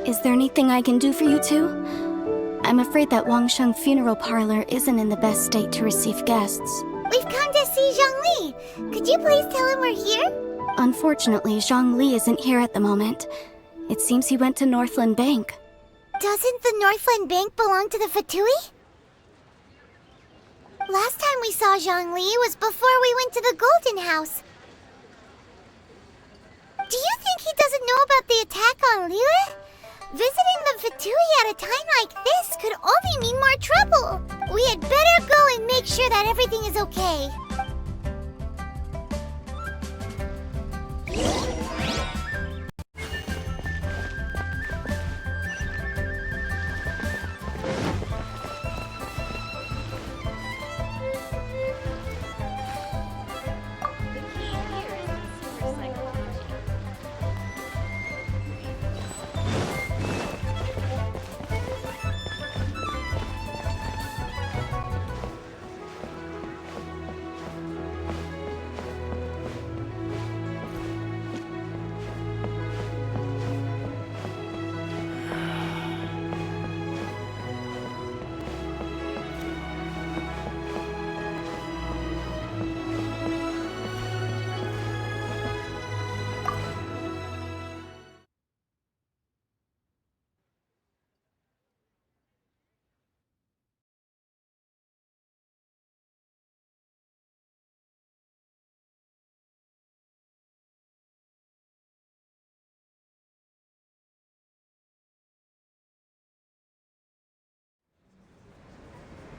Is there anything I can do for you two? I'm afraid that Wangsheng funeral parlor isn't in the best state to receive guests. We've come to see Zhongli. Could you please tell him we're here? Unfortunately, Zhongli isn't here at the moment. It seems he went to Northland Bank. Doesn't the Northland Bank belong to the Fatui? Last time we saw Zhongli was before we went to the Golden House. Do you think he doesn't know about the attack on Liyue? Visiting the Fatui at a time like this could only mean more trouble. We had better go and make sure that everything is okay.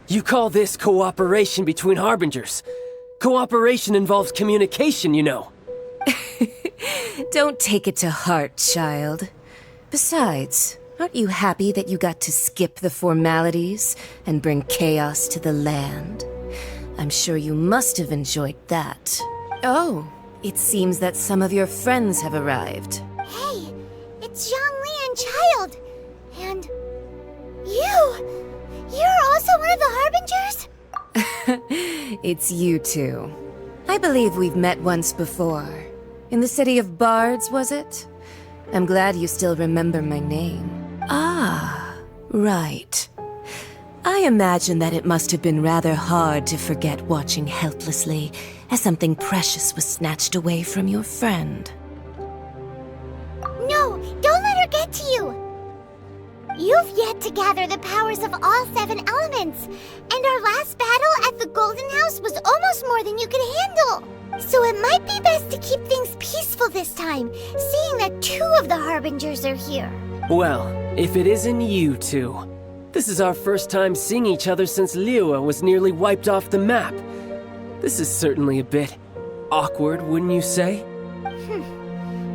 You call this cooperation between Harbingers? Cooperation involves communication, you know. Don't take it to heart, child. Besides, aren't you happy that you got to skip the formalities and bring chaos to the land? I'm sure you must have enjoyed that. Oh, it seems that some of your friends have arrived. Hey, it's Zhongli and Child. And you! You're also one of the Harbingers? It's you two. I believe we've met once before. In the city of Bards, was it? I'm glad you still remember my name. Ah, right. I imagine that it must have been rather hard to forget watching helplessly as something precious was snatched away from your friend. No, don't let her get to you! You've yet to gather the powers of all 7 elements, and our last battle at the Golden House was almost more than you could handle. So it might be best to keep things peaceful this time, seeing that 2 of the Harbingers are here. Well, if it isn't you two. This is our first time seeing each other since Liyue was nearly wiped off the map. This is certainly a bit awkward, wouldn't you say?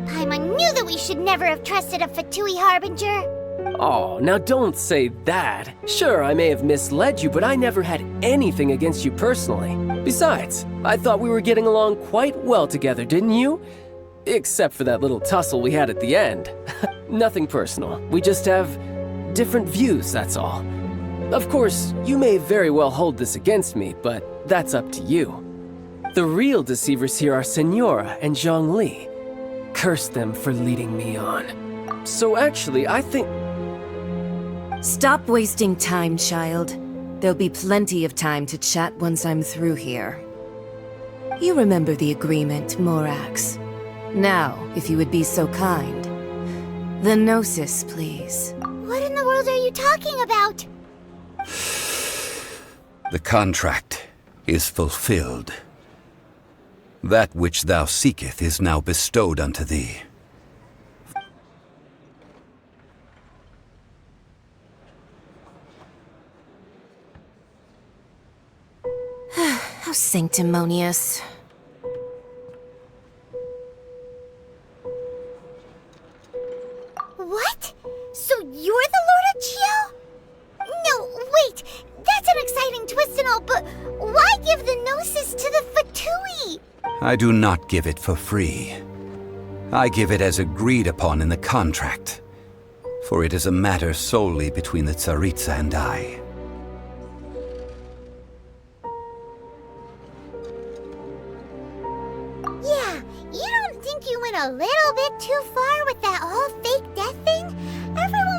Paimon knew that we should never have trusted a Fatui Harbinger. Oh, now don't say that. Sure, I may have misled you, but I never had anything against you personally. Besides, I thought we were getting along quite well together, didn't you? Except for that little tussle we had at the end. Nothing personal. We just have different views, that's all. Of course, you may very well hold this against me, but that's up to you. The real deceivers here are Senora and Zhongli. Curse them for leading me on. So actually, I think... Stop wasting time, child. There'll be plenty of time to chat once I'm through here. You remember the agreement, Morax. Now, if you would be so kind. The Gnosis, please. What in the world are you talking about? The contract is fulfilled. That which thou seeketh is now bestowed unto thee. How sanctimonious. What? So you're the Lord of Chio? No, wait! That's an exciting twist and all, but why give the Gnosis to the Fatui? I do not give it for free. I give it as agreed upon in the contract, for it is a matter solely between the Tsaritsa and I. Yeah, you don't think you went a little bit too far with that whole fake death thing? Everyone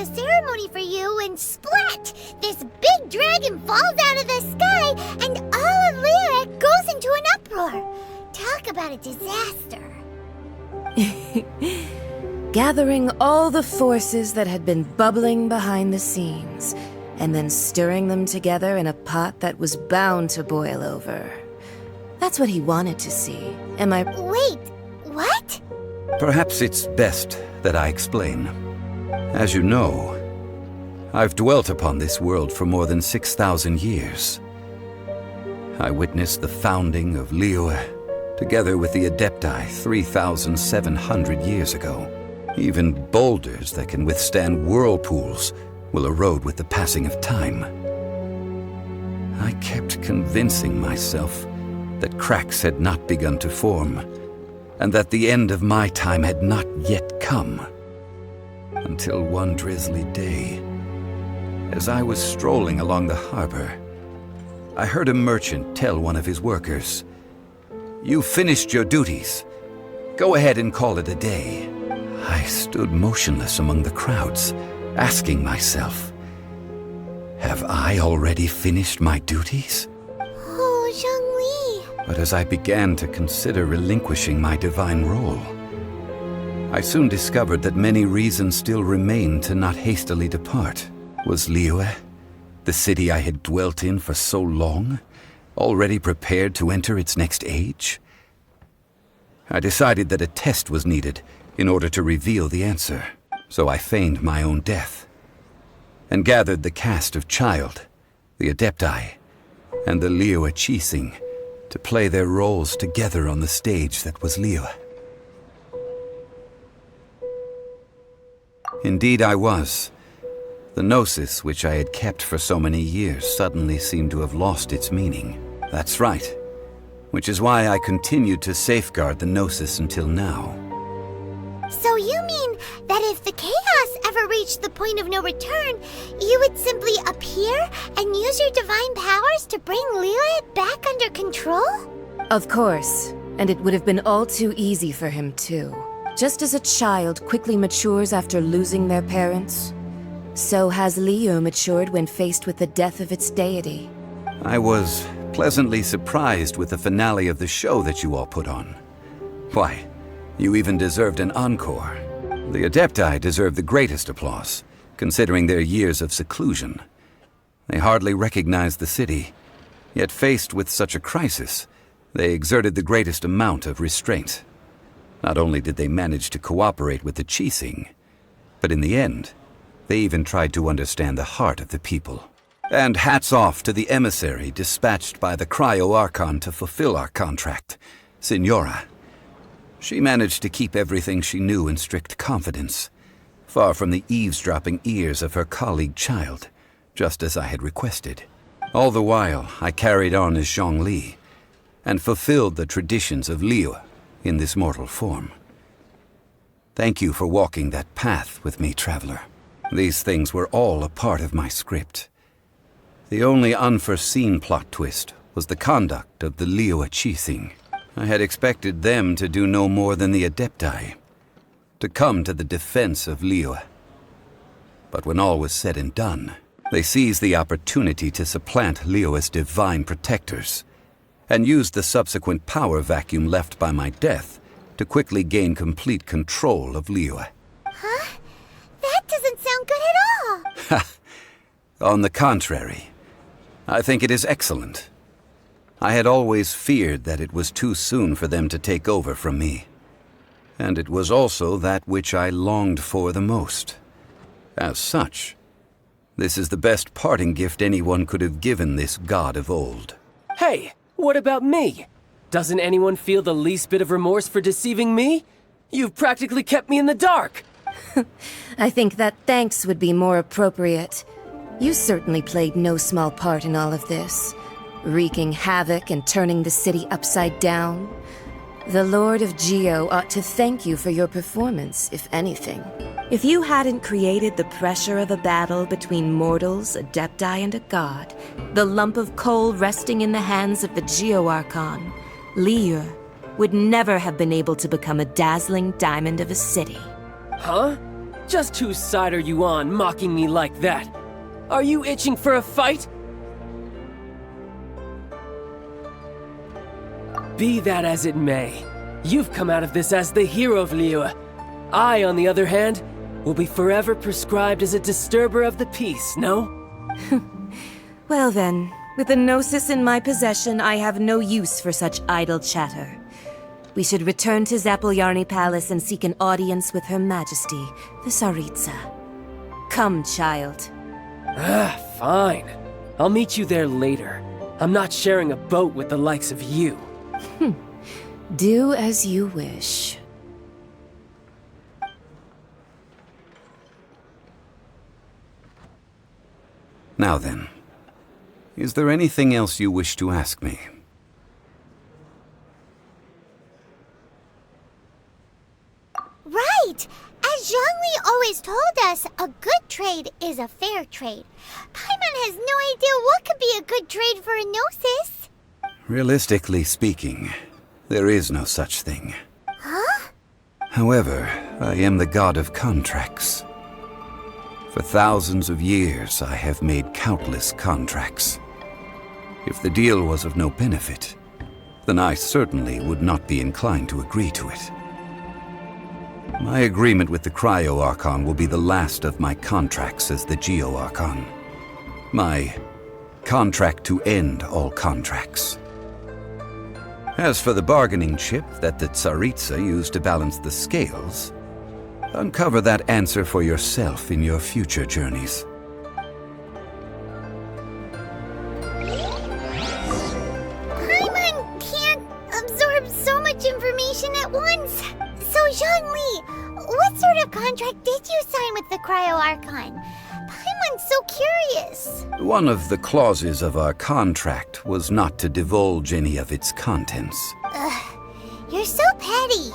the ceremony for you, and splat! This big dragon falls out of the sky, and all of Liyue goes into an uproar. Talk about a disaster. Gathering all the forces that had been bubbling behind the scenes, and then stirring them together in a pot that was bound to boil over. That's what he wanted to see. Am I... Wait, what? Perhaps it's best that I explain. As you know, I've dwelt upon this world for more than 6,000 years. I witnessed the founding of Liyue, together with the Adepti 3,700 years ago. Even boulders that can withstand whirlpools will erode with the passing of time. I kept convincing myself that cracks had not begun to form, and that the end of my time had not yet come. Until one drizzly day, as I was strolling along the harbor, I heard a merchant tell one of his workers, "You've finished your duties. Go ahead and call it a day." I stood motionless among the crowds, asking myself, have I already finished my duties? Oh, Zhongli. But as I began to consider relinquishing my divine role, I soon discovered that many reasons still remained to not hastily depart. Was Liyue, the city I had dwelt in for so long, already prepared to enter its next age? I decided that a test was needed in order to reveal the answer, so I feigned my own death, and gathered the cast of Child, the Adepti, and the Liyue Qixing to play their roles together on the stage that was Liyue. Indeed I was. The gnosis which I had kept for so many years suddenly seemed to have lost its meaning. That's right, which is why I continued to safeguard the gnosis until now. So you mean that if the chaos ever reached the point of no return, you would simply appear and use your divine powers to bring Liyue back under control? Of course, and it would have been all too easy for him too. Just as a child quickly matures after losing their parents, so has Liyue matured when faced with the death of its deity. I was pleasantly surprised with the finale of the show that you all put on. Why, you even deserved an encore. The Adepti deserve the greatest applause, considering their years of seclusion. They hardly recognized the city, yet faced with such a crisis, they exerted the greatest amount of restraint. Not only did they manage to cooperate with the Qixing, but in the end, they even tried to understand the heart of the people. And hats off to the emissary dispatched by the Cryo-Archon to fulfill our contract, Signora. She managed to keep everything she knew in strict confidence, far from the eavesdropping ears of her colleague Child, just as I had requested. All the while, I carried on as Zhongli, and fulfilled the traditions of Liyue in this mortal form. Thank you for walking that path with me, Traveler. These things were all a part of my script. The only unforeseen plot twist was the conduct of the Liyue Qixing. I had expected them to do no more than the Adepti, to come to the defense of Liyue. But when all was said and done, they seized the opportunity to supplant Liyue as divine protectors, and used the subsequent power vacuum left by my death to quickly gain complete control of Liyue. Huh? That doesn't sound good at all. On the contrary, I think it is excellent. I had always feared that it was too soon for them to take over from me. And it was also that which I longed for the most. As such, this is the best parting gift anyone could have given this god of old. Hey, what about me? Doesn't anyone feel the least bit of remorse for deceiving me? You've practically kept me in the dark. I think that thanks would be more appropriate. You certainly played no small part in all of this, wreaking havoc and turning the city upside down. The Lord of Geo ought to thank you for your performance, if anything. If you hadn't created the pressure of a battle between mortals, Adepti, and a god, the lump of coal resting in the hands of the Geo-Archon, Liyue would never have been able to become a dazzling diamond of a city. Huh? Just whose side are you on, mocking me like that? Are you itching for a fight? Be that as it may, you've come out of this as the hero of Liyue. I, on the other hand, will be forever prescribed as a disturber of the peace, no? Well then, with the Gnosis in my possession, I have no use for such idle chatter. We should return to Zapoljarny Palace and seek an audience with Her Majesty, the Tsaritsa. Come, child. Fine. I'll meet you there later. I'm not sharing a boat with the likes of you. Do as you wish. Now then, is there anything else you wish to ask me? Right! As Zhongli always told us, a good trade is a fair trade. Paimon has no idea what could be a good trade for a Gnosis. Realistically speaking, there is no such thing. Huh? However, I am the god of contracts. For thousands of years, I have made countless contracts. If the deal was of no benefit, then I certainly would not be inclined to agree to it. My agreement with the Cryo-Archon will be the last of my contracts as the Geo-Archon. My contract to end all contracts. As for the bargaining chip that the Tsaritsa used to balance the scales, uncover that answer for yourself in your future journeys. Paimon can't absorb so much information at once. So, Zhongli, what sort of contract did you sign with the Cryo-Archon? Paimon's so curious. One of the clauses of our contract was not to divulge any of its contents. You're so petty.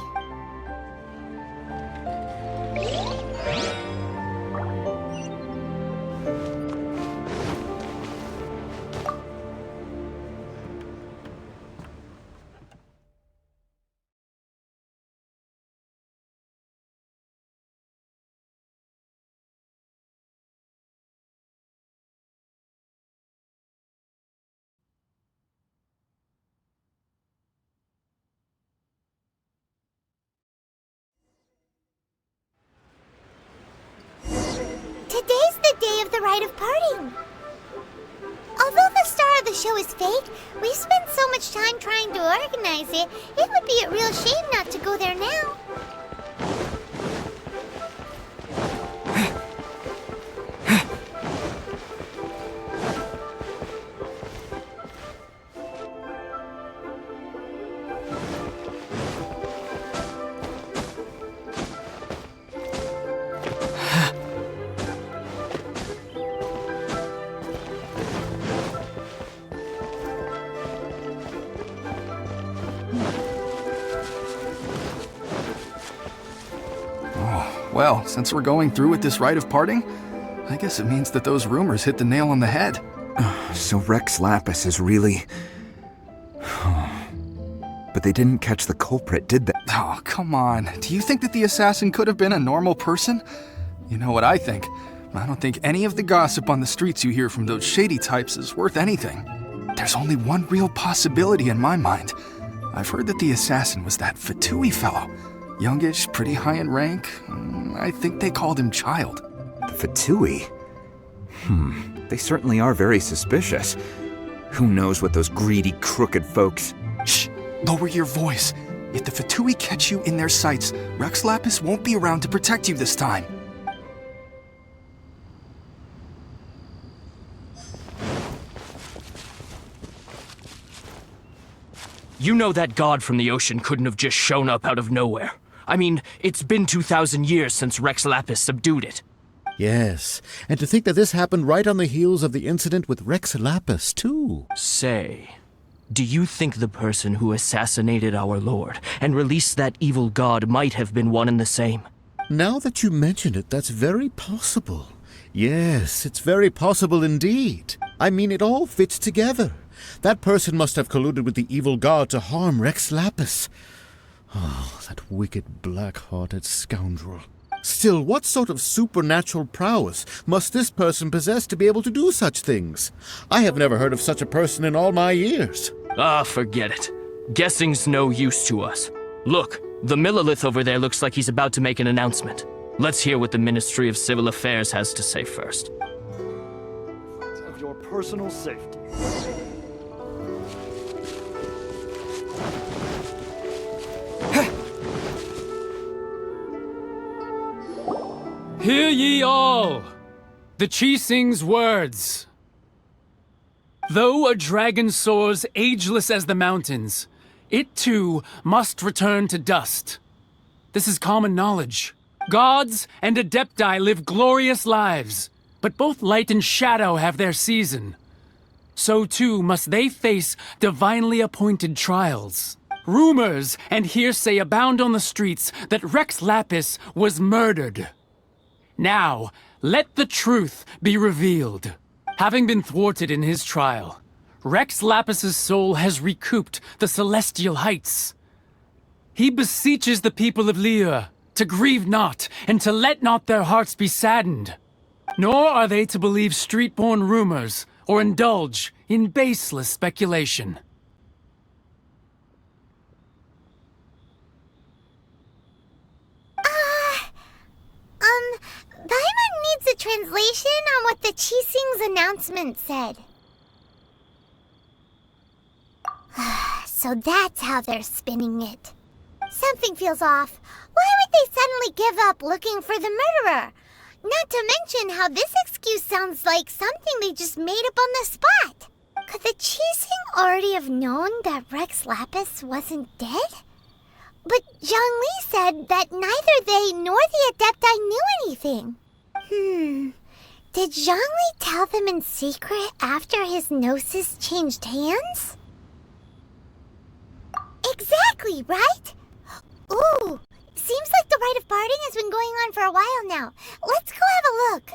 Today's the day of the rite of parting. Although the star of the show is fake, we spent so much time trying to organize it, it would be a real shame not to go there now. Well, since we're going through with this rite of parting, I guess it means that those rumors hit the nail on the head. So Rex Lapis is really... But they didn't catch the culprit, did they? Oh, come on. Do you think that the assassin could have been a normal person? You know what I think. I don't think any of the gossip on the streets you hear from those shady types is worth anything. There's only one real possibility in my mind. I've heard that the assassin was that Fatui fellow. Youngish, pretty high in rank. I think they called him Child. The Fatui? They certainly are very suspicious. Who knows what those greedy, crooked folks... Shh! Lower your voice. If the Fatui catch you in their sights, Rex Lapis won't be around to protect you this time. You know that god from the ocean couldn't have just shown up out of nowhere. I mean, it's been 2,000 years since Rex Lapis subdued it. Yes, and to think that this happened right on the heels of the incident with Rex Lapis, too. Say, do you think the person who assassinated our lord and released that evil god might have been one and the same? Now that you mention it, that's very possible. Yes, it's very possible indeed. I mean, it all fits together. That person must have colluded with the evil god to harm Rex Lapis. Oh, that wicked, black-hearted scoundrel. Still, what sort of supernatural prowess must this person possess to be able to do such things? I have never heard of such a person in all my years. Ah, forget it. Guessing's no use to us. Look, the Millilith over there looks like he's about to make an announcement. Let's hear what the Ministry of Civil Affairs has to say first. Of your personal safety. Hear ye all! The Qixing's words. Though a dragon soars ageless as the mountains, it too must return to dust. This is common knowledge. Gods and Adepti live glorious lives, but both light and shadow have their season. So too must they face divinely appointed trials. Rumors and hearsay abound on the streets that Rex Lapis was murdered. Now, let the truth be revealed. Having been thwarted in his trial, Rex Lapis's soul has recouped the celestial heights. He beseeches the people of Liyue to grieve not and to let not their hearts be saddened. Nor are they to believe street-born rumors or indulge in baseless speculation. Paimon needs a translation on what the Qixing's announcement said. So that's how they're spinning it. Something feels off. Why would they suddenly give up looking for the murderer? Not to mention how this excuse sounds like something they just made up on the spot. Could the Qixing already have known that Rex Lapis wasn't dead? But Zhongli said that neither they nor the Adepti knew anything. Did Zhongli tell them in secret after his gnosis changed hands? Exactly, right? Ooh, seems like the rite of parting has been going on for a while now. Let's go have a look.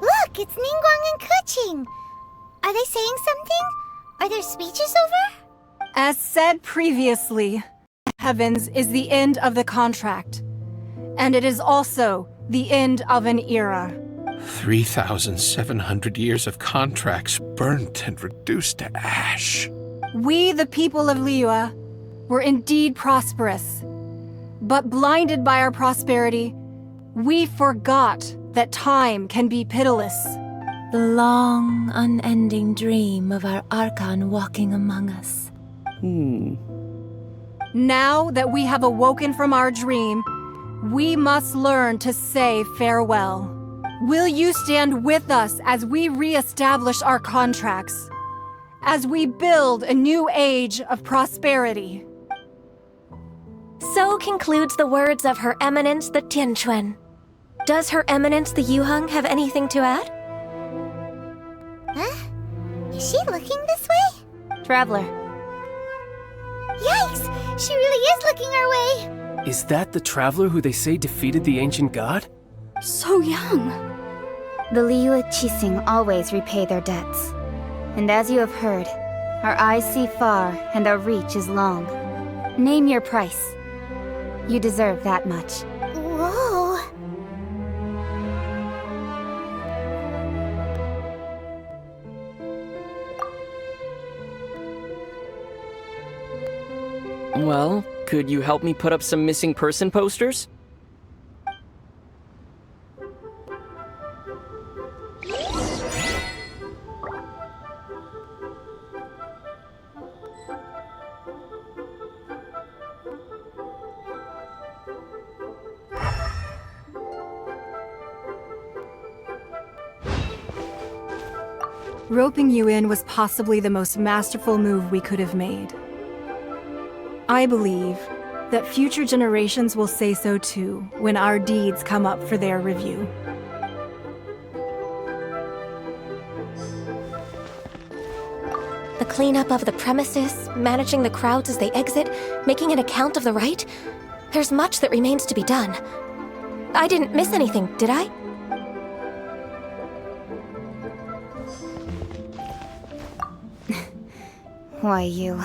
Look, it's Ningguang and Keqing. Are they saying something? Are there speeches over? As said previously, Heavens is the end of the contract. And it is also the end of an era. 3,700 years of contracts burnt and reduced to ash. We, the people of Liyue, were indeed prosperous. But blinded by our prosperity, we forgot that time can be pitiless. The long, unending dream of our Archon walking among us. Now that we have awoken from our dream, we must learn to say farewell. Will you stand with us as we re-establish our contracts? As we build a new age of prosperity? So concludes the words of Her Eminence the Tianquan. Does Her Eminence the Yuheng have anything to add? Huh? Is she looking this way? Traveler. Yikes! She really is looking our way! Is that the traveler who they say defeated the ancient god? So young. The Liyue Qixing always repay their debts. And as you have heard, our eyes see far and our reach is long. Name your price. You deserve that much. Whoa! Well, could you help me put up some missing person posters? Roping you in was possibly the most masterful move we could have made. I believe that future generations will say so too when our deeds come up for their review. The cleanup of the premises, managing the crowds as they exit, making an account of the rite? There's much that remains to be done. I didn't miss anything, did I? Why, you...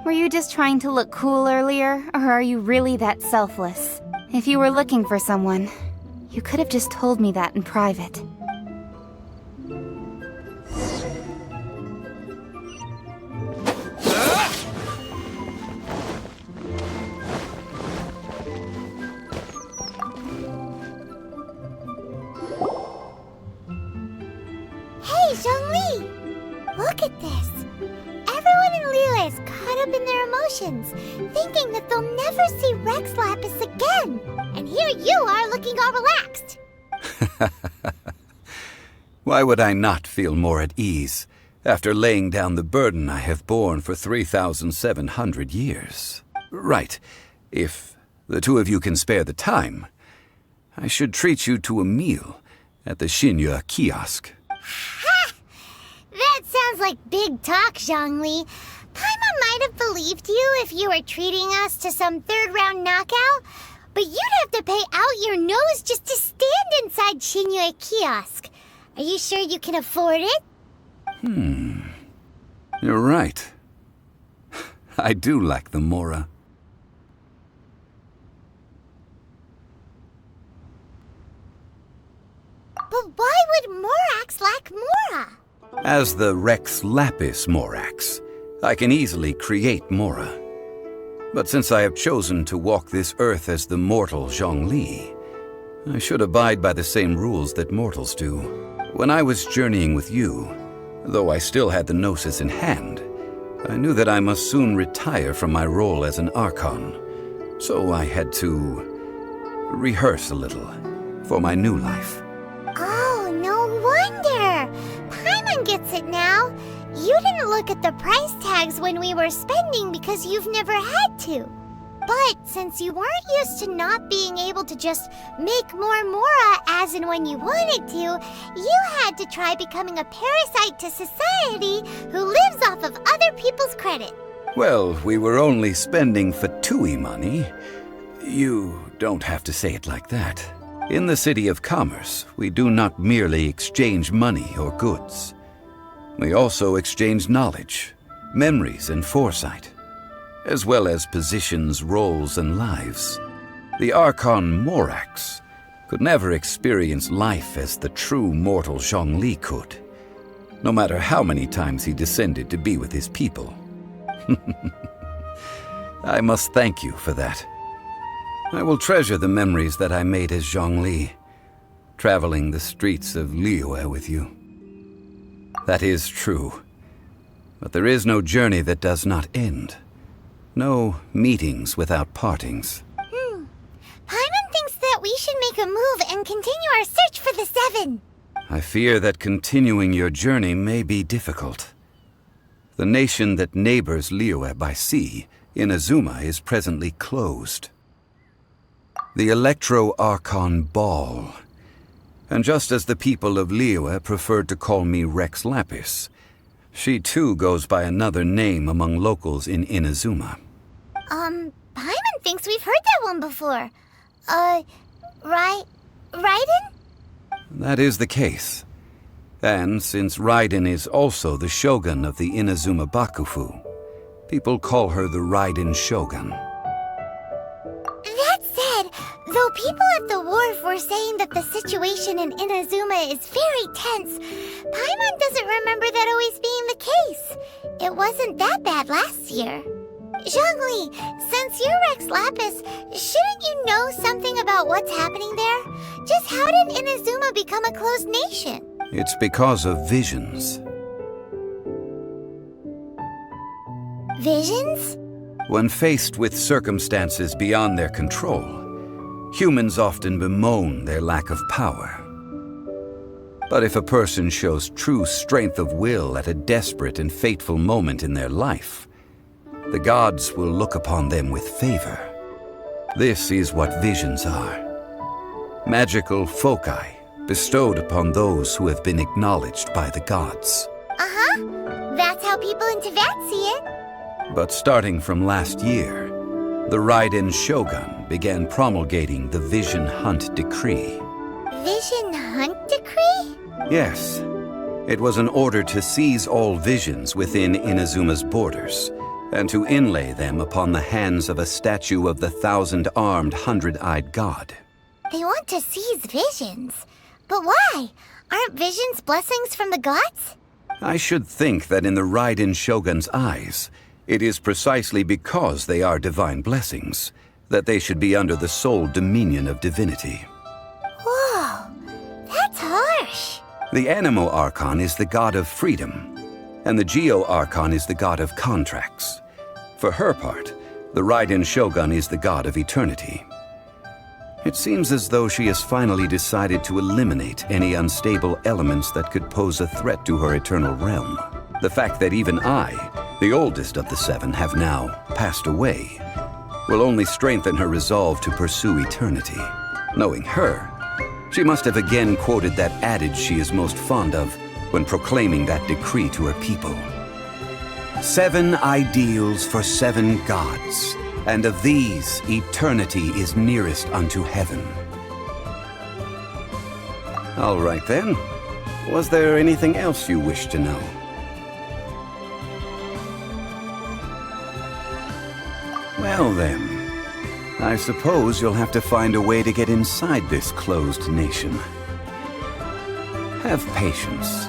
Were you just trying to look cool earlier, or are you really that selfless? If you were looking for someone, you could have just told me that in private. Hey, Zhongli! Look at this! Everyone in Liyue is caught up in their emotions, thinking that they'll never see Rex Lapis again. And here you are looking all relaxed. Why would I not feel more at ease after laying down the burden I have borne for 3,700 years? Right. If the two of you can spare the time, I should treat you to a meal at the Xinye kiosk. Ha! That sounds like big talk, Zhongli. Paimon might have believed you if you were treating us to some third-round knockout, but you'd have to pay out your nose just to stand inside Xinye kiosk. Are you sure you can afford it? You're right. I do lack the Mora. But why would Morax lack Mora? As the Rex Lapis Morax, I can easily create Mora. But since I have chosen to walk this earth as the mortal Zhongli, I should abide by the same rules that mortals do. When I was journeying with you, though I still had the Gnosis in hand, I knew that I must soon retire from my role as an Archon. So I had to rehearse a little for my new life. Oh, no wonder! Paimon gets it now. You didn't look at the price tags when we were spending because you've never had to. But since you weren't used to not being able to just make more Mora as and when you wanted to, you had to try becoming a parasite to society who lives off of other people's credit. Well, we were only spending Fatui money. You don't have to say it like that. In the City of Commerce, we do not merely exchange money or goods. We also exchange knowledge, memories, and foresight, as well as positions, roles, and lives. The Archon Morax could never experience life as the true mortal Zhongli could, no matter how many times he descended to be with his people. I must thank you for that. I will treasure the memories that I made as Zhongli, traveling the streets of Liyue with you. That is true. But there is no journey that does not end. No meetings without partings. Paimon thinks that we should make a move and continue our search for the Seven. I fear that continuing your journey may be difficult. The nation that neighbors Liyue by sea, Inazuma, is presently closed. The Electro-Archon Ball. And just as the people of Liyue preferred to call me Rex Lapis, she too goes by another name among locals in Inazuma. Paimon thinks we've heard that one before. Raiden? That is the case. And since Raiden is also the Shogun of the Inazuma Bakufu, people call her the Raiden Shogun. That said, though people at the wharf were saying that the situation in Inazuma is very tense, Paimon doesn't remember that always being the case. It wasn't that bad last year. Zhongli, since you're Rex Lapis, shouldn't you know something about what's happening there? Just how did Inazuma become a closed nation? It's because of visions. Visions? When faced with circumstances beyond their control, humans often bemoan their lack of power. But if a person shows true strength of will at a desperate and fateful moment in their life, the gods will look upon them with favor. This is what visions are. Magical foci bestowed upon those who have been acknowledged by the gods. That's how people in Teyvat see it. But starting from last year, the Raiden Shogun began promulgating the Vision Hunt Decree. Vision Hunt Decree? Yes, It was an order to seize all visions within Inazuma's borders, and to inlay them upon the hands of a statue of the thousand-armed, hundred-eyed god. They want to seize visions. But why? Aren't visions blessings from the gods? I should think that in the Raiden Shogun's eyes, it is precisely because they are divine blessings that they should be under the sole dominion of divinity. Whoa, that's harsh. The Animo Archon is the god of freedom, and the Geo Archon is the god of contracts. For her part, the Raiden Shogun is the god of eternity. It seems as though she has finally decided to eliminate any unstable elements that could pose a threat to her eternal realm. The fact that even I, the oldest of the seven, have now passed away will only strengthen her resolve to pursue eternity. Knowing her, she must have again quoted that adage she is most fond of when proclaiming that decree to her people. 7 ideals for 7 gods, and of these, eternity is nearest unto heaven. All right then. Was there anything else you wish to know? Well then, I suppose you'll have to find a way to get inside this closed nation. Have patience.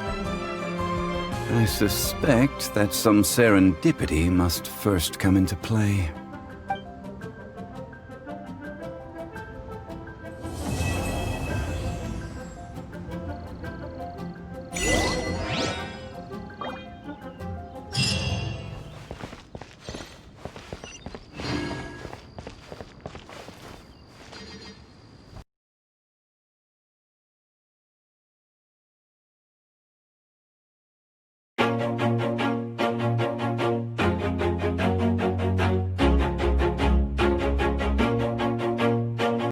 I suspect that some serendipity must first come into play.